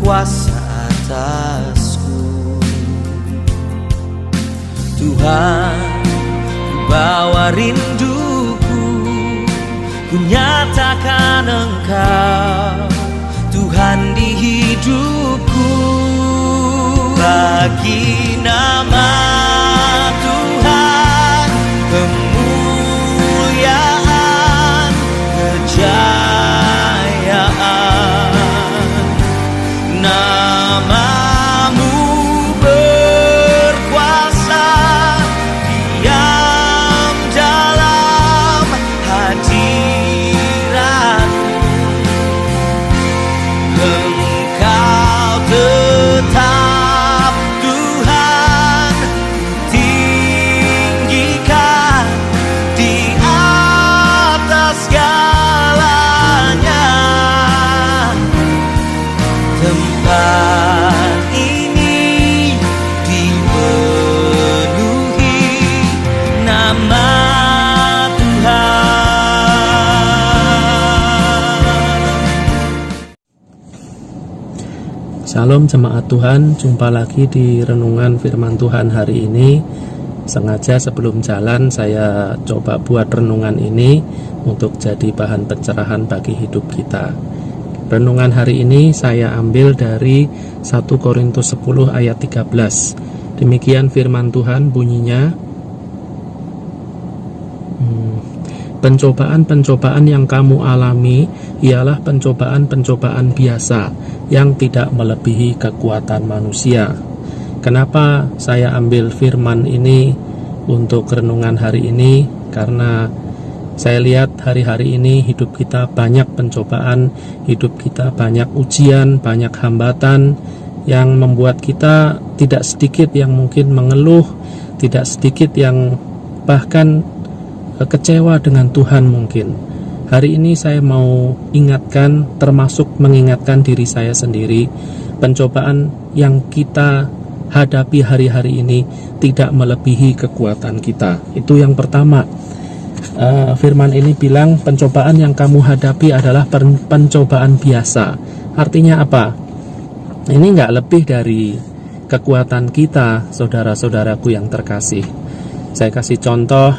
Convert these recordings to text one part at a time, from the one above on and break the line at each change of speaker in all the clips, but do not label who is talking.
kuasa atasku. Tuhan, ku bawa rinduku, ku nyatakan Engkau Tuhan di hidupku. Bagi nama Tuhan kemuliaan, kejayaan. Namamu berkuasa, diam dalam hadiratmu. Engkau tetap Tuhan, tinggikan di atas segalanya. Tempat ini dipenuhi nama Tuhan.
Salam jemaat Tuhan, jumpa lagi di renungan firman Tuhan hari ini. Sengaja sebelum jalan saya coba buat renungan ini untuk jadi bahan pencerahan bagi hidup kita. Renungan hari ini saya ambil dari 1 Korintus 10 ayat 13. Demikian firman Tuhan bunyinya, pencobaan-pencobaan yang kamu alami ialah pencobaan-pencobaan biasa yang tidak melebihi kekuatan manusia. Kenapa saya ambil firman ini untuk renungan hari ini? Karena saya lihat hari-hari ini hidup kita banyak pencobaan, hidup kita banyak ujian, banyak hambatan yang membuat kita tidak sedikit yang mungkin mengeluh, tidak sedikit yang bahkan kecewa dengan Tuhan mungkin. Hari ini saya mau ingatkan, termasuk mengingatkan diri saya sendiri, pencobaan yang kita hadapi hari-hari ini tidak melebihi kekuatan kita. Itu yang pertama. Firman ini bilang pencobaan yang kamu hadapi adalah pencobaan biasa. Artinya apa? Ini nggak lebih dari kekuatan kita, saudara-saudaraku yang terkasih. Saya kasih contoh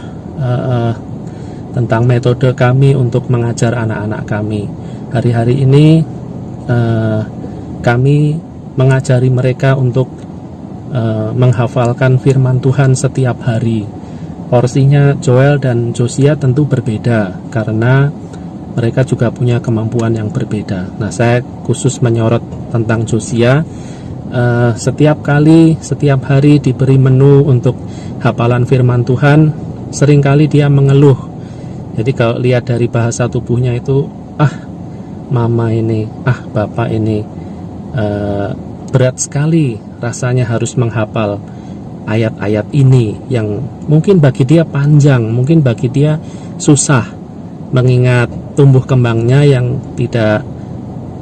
tentang metode kami untuk mengajar anak-anak kami. Hari-hari ini kami mengajari mereka untuk menghafalkan firman Tuhan setiap hari. Porsinya Joel dan Josia tentu berbeda karena mereka juga punya kemampuan yang berbeda. Nah, saya khusus menyorot tentang Josia. Setiap hari diberi menu untuk hafalan firman Tuhan, seringkali dia mengeluh. Jadi kalau lihat dari bahasa tubuhnya itu, mama ini, bapak ini, berat sekali rasanya harus menghafal ayat-ayat ini yang mungkin bagi dia panjang, mungkin bagi dia susah, mengingat tumbuh kembangnya yang tidak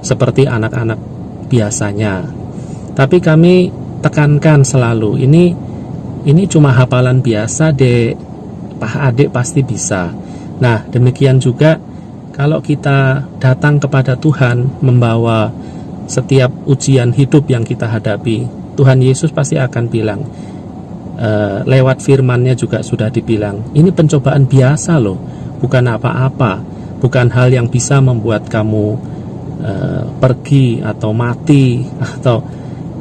seperti anak-anak biasanya. Tapi kami tekankan selalu, ini cuma hafalan biasa, dek, adik pasti bisa. Nah, demikian juga kalau kita datang kepada Tuhan membawa setiap ujian hidup yang kita hadapi, Tuhan Yesus pasti akan bilang, lewat firman-Nya juga sudah dibilang, ini pencobaan biasa loh, bukan apa-apa, bukan hal yang bisa membuat kamu pergi atau mati atau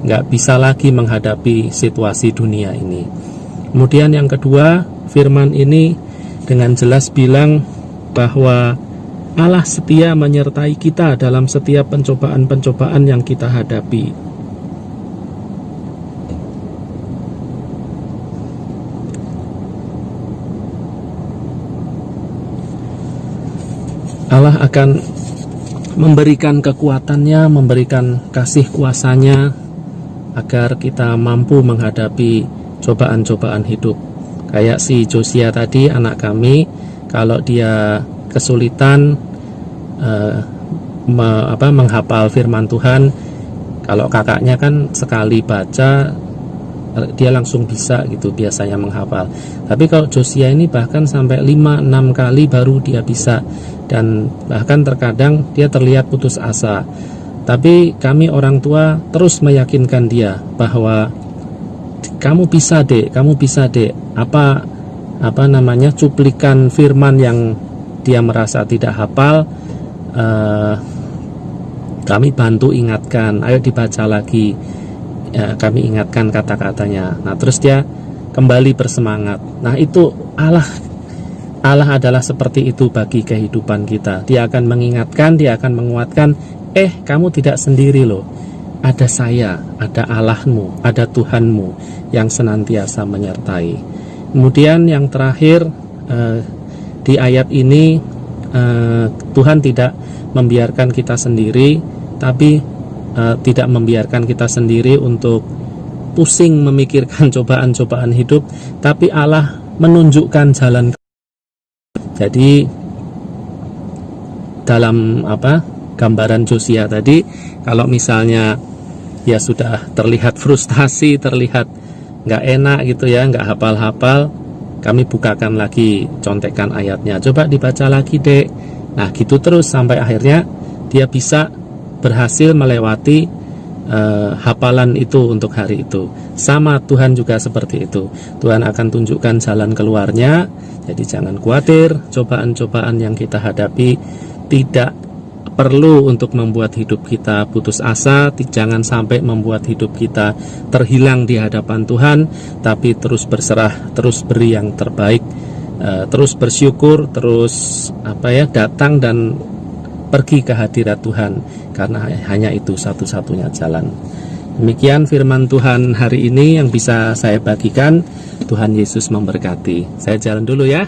nggak bisa lagi menghadapi situasi dunia ini. Kemudian yang kedua, firman ini dengan jelas bilang bahwa Allah setia menyertai kita dalam setiap pencobaan-pencobaan yang kita hadapi. Allah akan memberikan kekuatannya, memberikan kasih kuasanya agar kita mampu menghadapi cobaan-cobaan hidup. Kayak si Josia tadi, anak kami, kalau dia kesulitan menghafal firman Tuhan, kalau kakaknya kan sekali baca dia langsung bisa gitu biasanya menghafal. Tapi kalau Josia ini bahkan sampai 5-6 kali baru dia bisa, dan bahkan terkadang dia terlihat putus asa. Tapi kami orang tua terus meyakinkan dia bahwa kamu bisa dek, apa namanya, cuplikan firman yang dia merasa tidak hafal, kami bantu ingatkan, ayo dibaca lagi, kami ingatkan kata-katanya. Nah terus dia kembali bersemangat. Nah itu Allah adalah seperti itu bagi kehidupan kita. Dia akan mengingatkan, dia akan menguatkan, kamu tidak sendiri loh, ada saya, ada Allahmu, ada Tuhanmu yang senantiasa menyertai. Kemudian yang terakhir, di ayat ini Tuhan tidak membiarkan kita sendiri, tapi tidak membiarkan kita sendiri untuk pusing memikirkan cobaan-cobaan hidup, tapi Allah menunjukkan jalan. Jadi dalam gambaran Josia tadi, kalau misalnya ya sudah terlihat frustasi, terlihat nggak enak gitu ya, nggak hafal-hafal, kami bukakan lagi contekan ayatnya, coba dibaca lagi dek. Nah gitu terus sampai akhirnya dia bisa berhasil melewati hafalan itu untuk hari itu. Sama Tuhan juga seperti itu, Tuhan akan tunjukkan jalan keluarnya. Jadi jangan khawatir, cobaan-cobaan yang kita hadapi tidak perlu untuk membuat hidup kita putus asa, jangan sampai membuat hidup kita terhilang di hadapan Tuhan, tapi terus berserah, terus beri yang terbaik, terus bersyukur, terus datang dan pergi ke hadirat Tuhan, karena hanya itu satu-satunya jalan. Demikian firman Tuhan hari ini yang bisa saya bagikan. Tuhan Yesus memberkati. Saya jalan dulu ya.